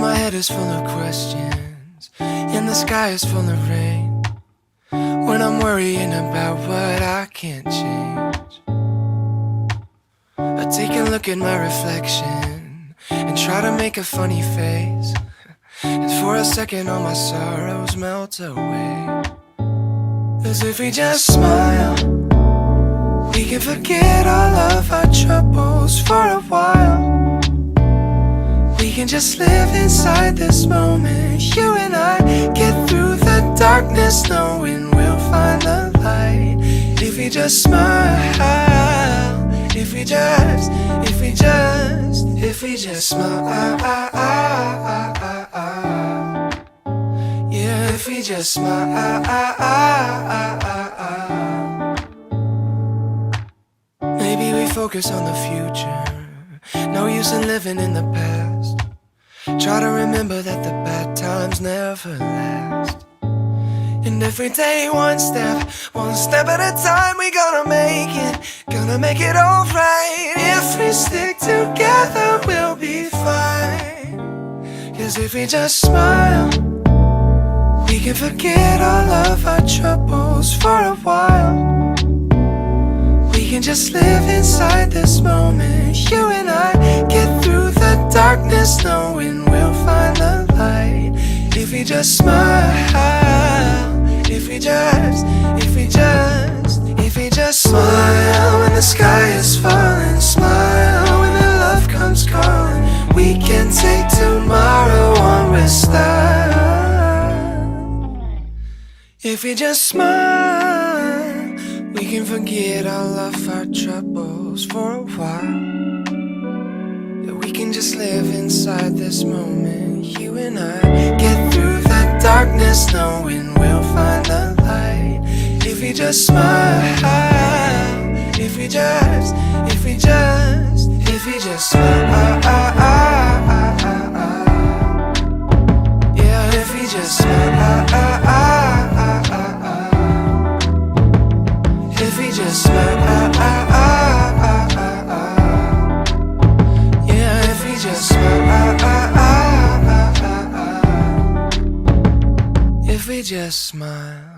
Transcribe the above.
my head is full of questions, and the sky is full of rain. When I'm worrying about what I can't change, I take a look at my reflection and try to make a funny face. And for a second all my sorrows melt away. As if we just smile, we can forget all of our troubles for a while. We can just live inside this moment, you and I. Get through the darkness knowing we'll find the light. If we just smile, if we just smile, yeah, if we just smile. Maybe we focus on the future, no use in living in the past. Try to remember that the bad times never last. And every day one step at a time, we gonna make it alright. If we stick together, we'll be fine. 'Cause if we just smile, we can forget all of our troubles for a while. We can just live inside this moment, you and I. Get through the darkness knowing we'll find the light. If we just smile, if we just smile. When the sky is falling, smile. When the love comes calling, we can take tomorrow on with style. If we just smile, we can forget all of our troubles for a while. Yeah, we can just live inside this moment, you and I. Get through the darkness knowing we'll find the light. If we just smile, if we just smile, yeah, if we just smile, if we just smile, yeah, if we just smile, if we just smile.